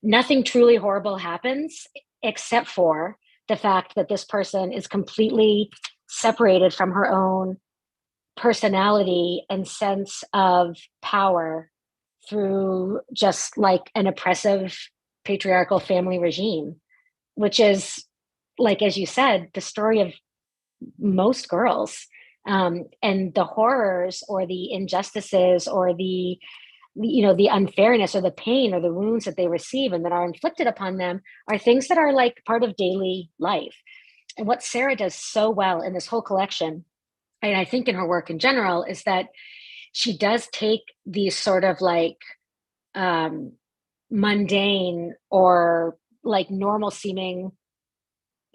nothing truly horrible happens except for the fact that this person is completely separated from her own personality and sense of power through just like an oppressive patriarchal family regime, which is, like, as you said, the story of most girls. And the horrors or the injustices or the unfairness or the pain or the wounds that they receive and that are inflicted upon them are things that are like part of daily life. And what Sara does so well in this whole collection, and I think in her work in general, is that she does take these sort of like mundane or like normal seeming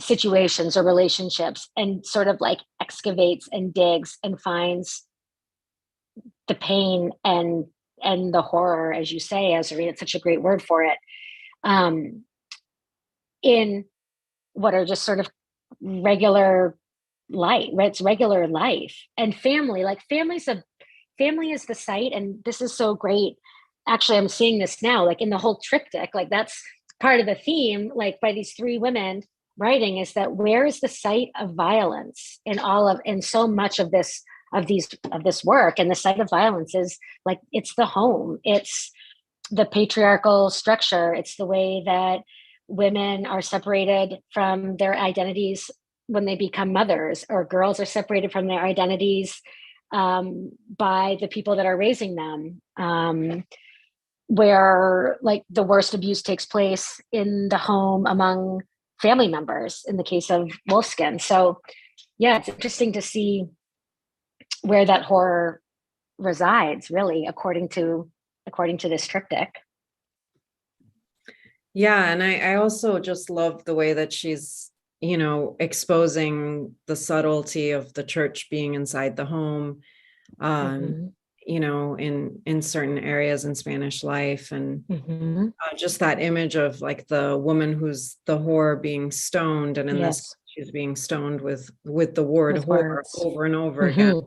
situations or relationships and sort of like excavates and digs and finds the pain and the horror, as you say, Azareen, it's such a great word for it, in what are just sort of regular life, right? It's regular life and family. Like family is the site, and this is so great. Actually, I'm seeing this now, like in the whole triptych, like that's part of the theme, like by these 3 women writing, is that where is the site of violence in so much of this work? And the site of violence is like, it's the home, it's the patriarchal structure, it's the way that women are separated from their identities when they become mothers, or girls are separated from their identities by the people that are raising them, where like the worst abuse takes place in the home among family members in the case of Wolfskin. So yeah, it's interesting to see where that horror resides, really, according to this triptych. Yeah, and I also just love the way that she's, exposing the subtlety of the church being inside the home, in certain areas in Spanish life, and just that image of like the woman who's the whore being stoned, and in this she's being stoned with the word whore over and over again.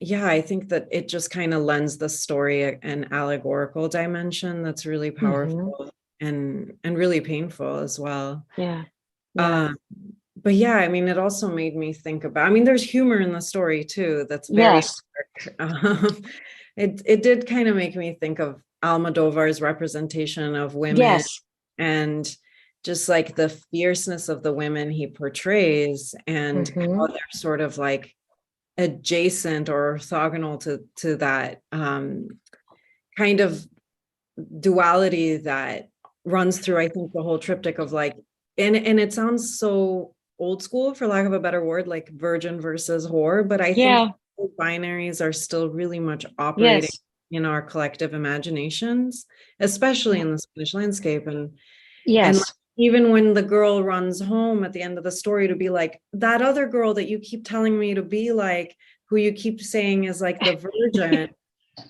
Yeah, I think that it just kind of lends the story an allegorical dimension that's really powerful and really painful as well. But yeah, I mean, it also made me think about, there's humor in the story too. That's very dark. It did kind of make me think of Almodovar's representation of women and just like the fierceness of the women he portrays, and how they're sort of like adjacent or orthogonal to that kind of duality that runs through, I think, the whole triptych of like, and it sounds so old school, for lack of a better word, like virgin versus whore, but I think binaries are still really much operating in our collective imaginations, especially in the Spanish landscape. And like even when the girl runs home at the end of the story, to be like, that other girl that you keep telling me to be like, who you keep saying is like the virgin,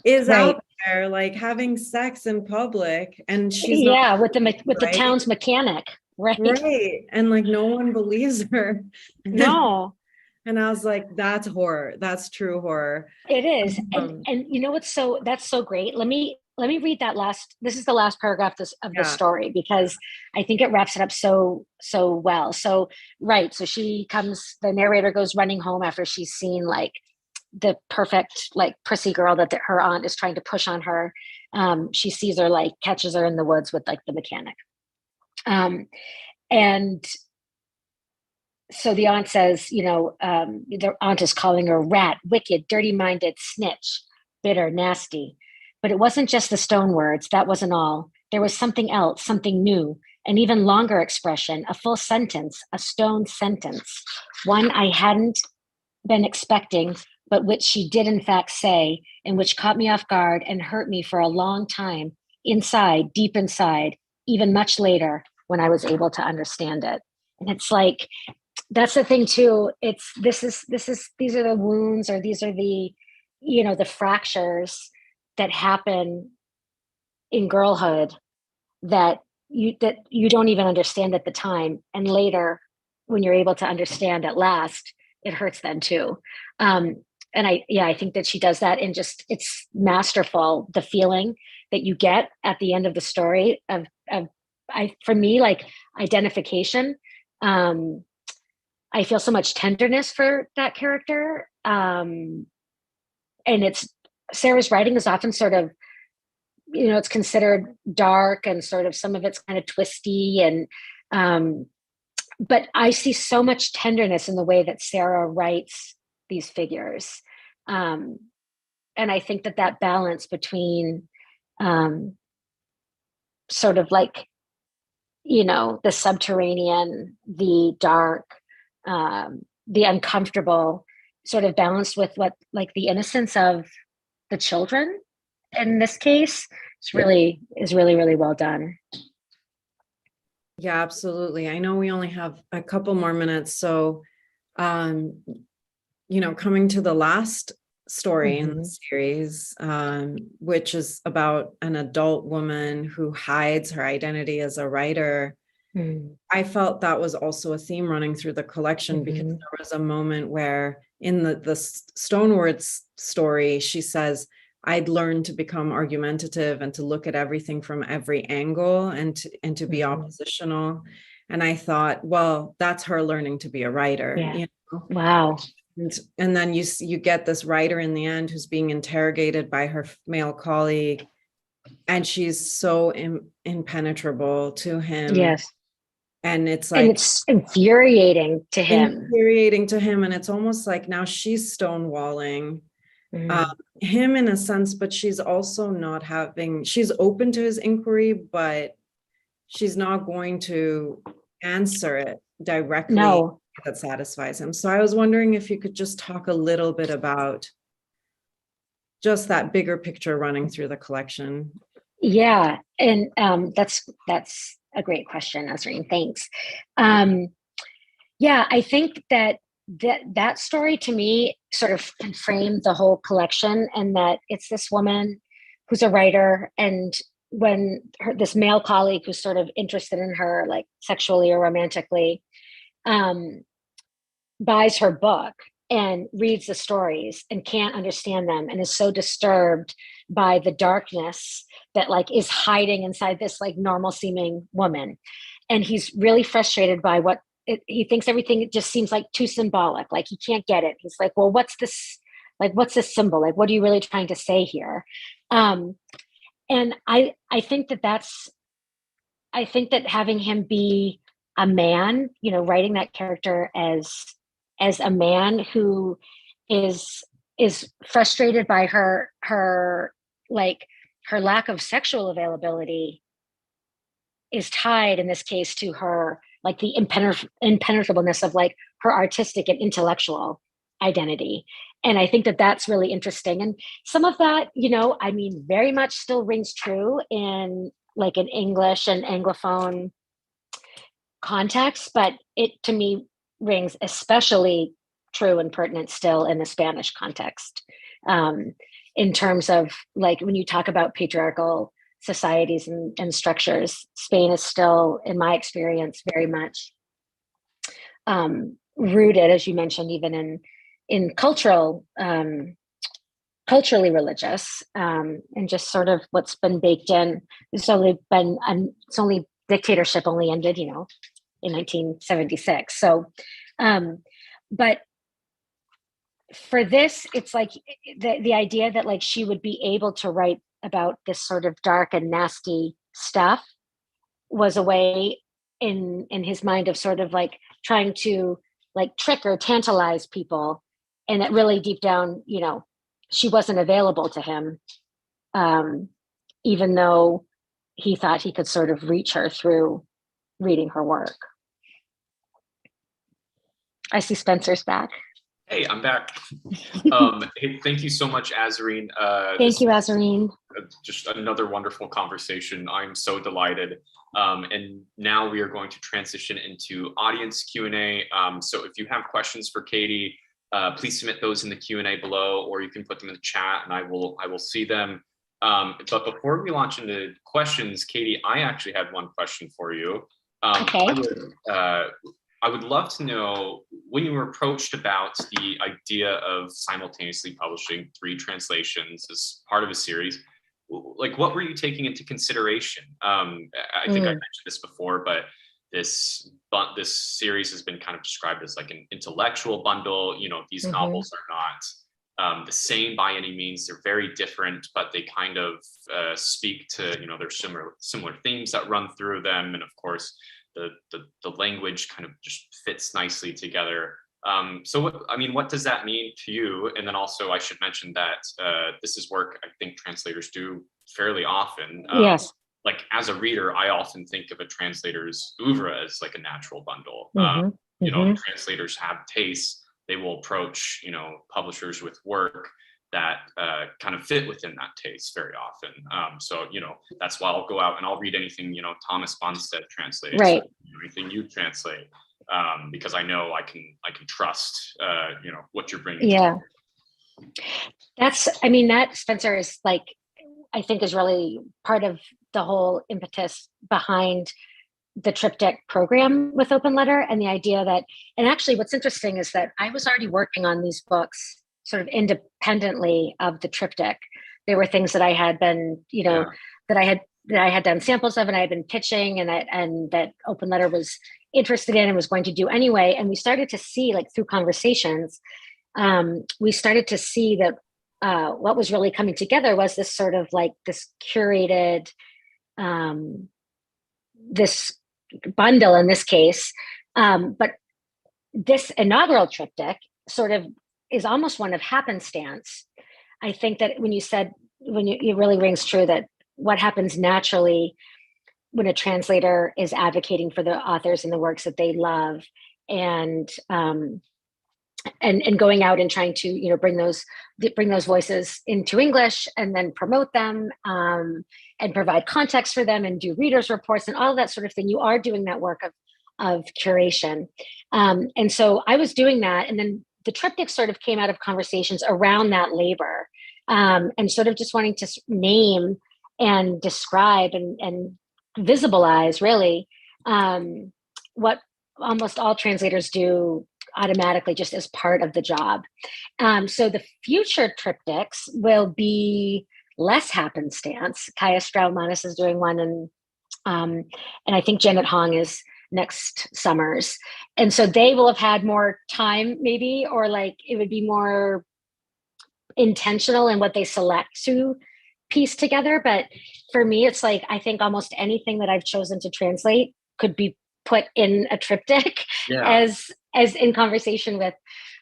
is Right. out there like having sex in public, and she's not, Yeah, with the right? town's mechanic, right? Right. And like no one believes her. No, And I was like, that's horror. That's true horror. it is. Um, And you know what's that's so great. Let me read that last, this is the last paragraph of the Yeah. story, because I think it wraps it up so well. So right, so the narrator goes running home after she's seen like the perfect like prissy girl that her aunt is trying to push on her. She sees her, like catches her in the woods with like the mechanic. And so the aunt says, the aunt is calling her rat, wicked, dirty-minded, snitch, bitter, nasty. But it wasn't just the stone words. That wasn't all. There was something else, something new, an even longer expression, a full sentence, a stone sentence, one I hadn't been expecting, but which she did in fact say, and which caught me off guard and hurt me for a long time, inside, deep inside, even much later when I was able to understand it. And it's like, that's the thing too. These are the wounds, or these are the, the fractures that happen in girlhood that you don't even understand at the time, and later when you're able to understand at last, it hurts them too. And I think that she does that, and just, it's masterful, the feeling that you get at the end of the story of for me, like identification. I feel so much tenderness for that character. And Sara's writing is often sort of, it's considered dark, and sort of some of it's kind of twisty, and but I see so much tenderness in the way that Sara writes these figures. And I think that balance between sort of like, the subterranean, the dark, the uncomfortable, sort of balanced with what, like, the innocence of the children in this case, is really, really well done. Yeah, absolutely. I know we only have a couple more minutes. So, coming to the last story in the series, which is about an adult woman who hides her identity as a writer. I felt that was also a theme running through the collection, because there was a moment where in the Stonewords story, she says, I'd learned to become argumentative and to look at everything from every angle, and to be oppositional. And I thought, well, that's her learning to be a writer. Yeah. Wow. And then you get this writer in the end who's being interrogated by her male colleague, and she's so impenetrable to him. Yes. And it's like, and it's infuriating to him. And it's almost like now she's stonewalling him in a sense, but she's also she's open to his inquiry, but she's not going to answer it directly. No. That satisfies him. So I was wondering if you could just talk a little bit about just that bigger picture running through the collection. Yeah, and that's a great question, Azareen. Thanks. Yeah, I think that story to me sort of can frame the whole collection, and that it's this woman who's a writer, and when this male colleague who's sort of interested in her, like sexually or romantically, buys her book and reads the stories and can't understand them, and is so disturbed by the darkness that like is hiding inside this like normal seeming woman. And he's really frustrated by he thinks everything just seems like too symbolic. Like he can't get it. He's like, well, what's this? Like, what's this symbol? Like, what are you really trying to say here? And I think I think that having him be a man, writing that character as a man who is frustrated by her lack of sexual availability, is tied in this case to her, like the impenetrableness of like her artistic and intellectual identity. And I think that's really interesting. And some of that, very much still rings true in like an English and Anglophone context, but it to me rings especially true and pertinent still in the Spanish context, in terms of like when you talk about patriarchal societies and structures, Spain is still, in my experience, very much rooted, as you mentioned, even in culturally religious, and just sort of what's been baked in. It's only dictatorship only ended, in 1976. So, but for this, it's like the idea that like she would be able to write about this sort of dark and nasty stuff was a way in his mind of sort of like trying to like trick or tantalize people, and that really deep down, she wasn't available to him, even though he thought he could sort of reach her through reading her work. I see Spencer's back. Hey, I'm back. Hey, thank you so much, Azareen. Thank you, Azareen. Just another wonderful conversation. I'm so delighted. And now we are going to transition into audience Q&A. So if you have questions for Katie, please submit those in the Q&A below, or you can put them in the chat and I will see them. But before we launch into questions, Katie, I actually had one question for you. Okay. I would love to know, when you were approached about the idea of simultaneously publishing 3 translations as part of a series, like what were you taking into consideration? I think I mentioned this before, but this series has been kind of described as like an intellectual bundle. These novels are not the same by any means. They're very different, but they kind of speak to, there's similar themes that run through them. And of course, the language kind of just fits nicely together. So what does that mean to you? And then also I should mention that this is work I think translators do fairly often. Yes. Like as a reader, I often think of a translator's oeuvre as like a natural bundle. Translators have tastes. They will approach, publishers with work that kind of fit within that taste very often. So, that's why I'll go out and I'll read anything, Thomas Bonstead translates, right. Anything you translate, because I know I can trust, what you're bringing. Yeah. That Spencer is like, I think is really part of the whole impetus behind the Triptych program with Open Letter, and the idea that, and actually what's interesting is that I was already working on these books sort of independently of the Triptych. There were things that I had been, that I had done samples of, and I had been pitching, and that Open Letter was interested in and was going to do anyway. And we started to see, like through conversations, we started to see that what was really coming together was this sort of like this curated, this bundle in this case, but this inaugural Triptych sort of is almost one of happenstance. I think that when it really rings true that what happens naturally when a translator is advocating for the authors and the works that they love, and going out and trying to bring those voices into English and then promote them, and provide context for them and do readers reports and all of that sort of thing. You are doing that work of curation, and so I was doing that, and then the Triptych sort of came out of conversations around that labor, and sort of just wanting to name and describe and visibilize really what almost all translators do automatically just as part of the job. So the future Triptychs will be less happenstance. Kaya Straumanis is doing one, and I think Janet Hong is next summer's. And so they will have had more time maybe, or like it would be more intentional in what they select to piece together. But for me, it's like, I think almost anything that I've chosen to translate could be put in a Triptych, as in conversation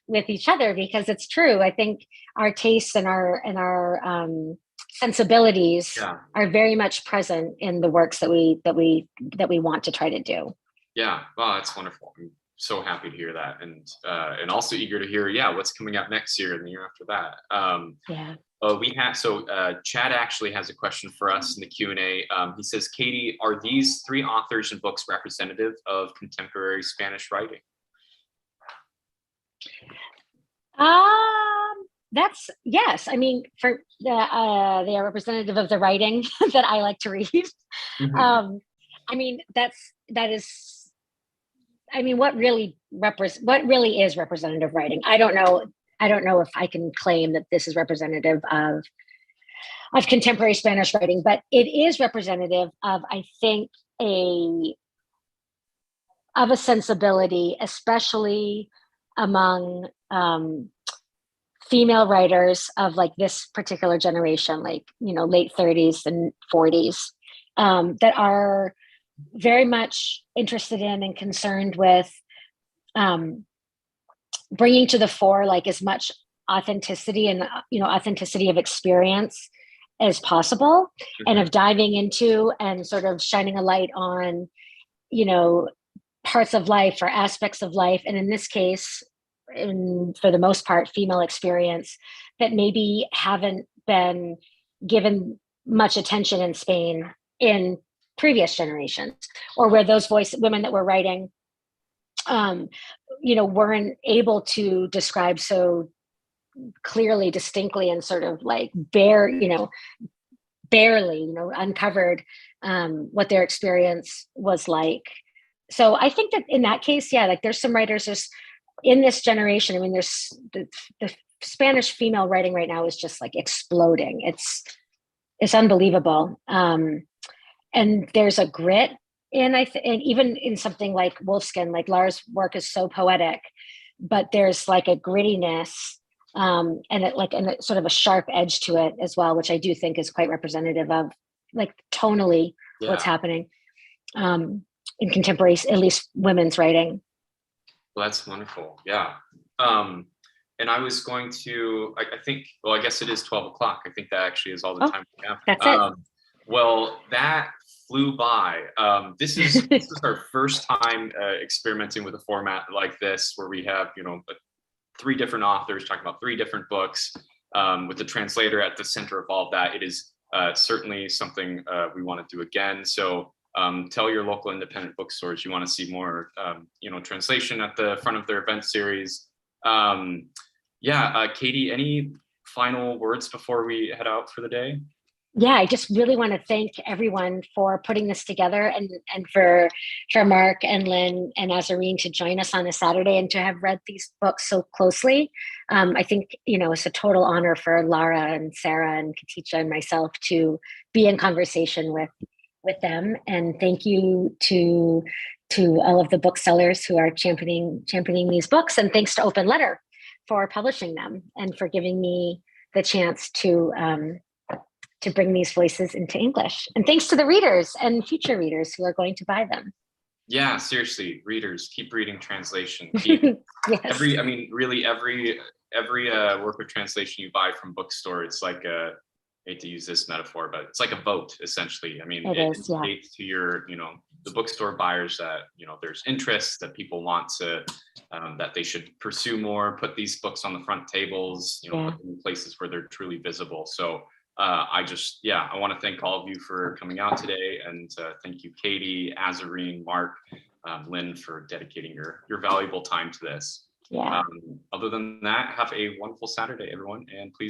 with each other, because it's true. I think our tastes and our sensibilities are very much present in the works that we want to try to do. Yeah, wow, that's wonderful. I'm so happy to hear that, and also eager to hear, what's coming out next year and the year after that. Chad actually has a question for us in the Q&A. He says, Katie, are these 3 authors and books representative of contemporary Spanish writing? Yes. I mean, for they are representative of the writing that I like to read. Mm-hmm. I mean, what really is representative writing? I don't know if I can claim that this is representative of contemporary Spanish writing, but it is representative of, I think, a sensibility, especially among female writers of like this particular generation, like, late 30s and 40s, that are very much interested in and concerned with bringing to the fore like as much authenticity and authenticity of experience as possible, mm-hmm. and of diving into and sort of shining a light on parts of life or aspects of life, and in this case, for the most part, female experience that maybe haven't been given much attention in Spain in previous generations, or where those women that were writing weren't able to describe so clearly, distinctly, and sort of like barely uncovered what their experience was like. So I think that in that case, yeah, like there's some writers just in this generation. I mean, there's the Spanish female writing right now is just like exploding. It's unbelievable. And there's a grit and even in something like Wolfskin, like Lara's work is so poetic, but there's like a grittiness and a sort of a sharp edge to it as well, which I do think is quite representative of like tonally what's happening in contemporary, at least women's writing. Well, that's wonderful. Yeah. And I was going to, I think, well, I guess it is 12 o'clock. I think that actually is all the time we have. That's it. Well, that flew by. This is our first time experimenting with a format like this, where we have, 3 different authors talking about 3 different books, with the translator at the center of all of that. It is certainly something we want to do again. So tell your local independent bookstores you want to see more, translation at the front of their event series. Katie, any final words before we head out for the day? Yeah, I just really want to thank everyone for putting this together, and for Mark and Lynn and Azareen to join us on a Saturday and to have read these books so closely. I think, it's a total honor for Lara and Sara and Katixa and myself to be in conversation with them. And thank you to all of the booksellers who are championing these books. And thanks to Open Letter for publishing them and for giving me the chance to bring these voices into English. And thanks to the readers and future readers who are going to buy them. Yeah, seriously, readers, keep reading translation. Yes. Every work of translation you buy from bookstore, it's like I hate to use this metaphor, but it's like a vote, essentially. I mean, it indicates to your, the bookstore buyers that, there's interest, that people want to, that they should pursue more, put these books on the front tables, put them in places where they're truly visible. So I want to thank all of you for coming out today, and thank you, Katie, Azareen, Mark, Lynn, for dedicating your valuable time to this. Yeah. Other than that, have a wonderful Saturday, everyone, and please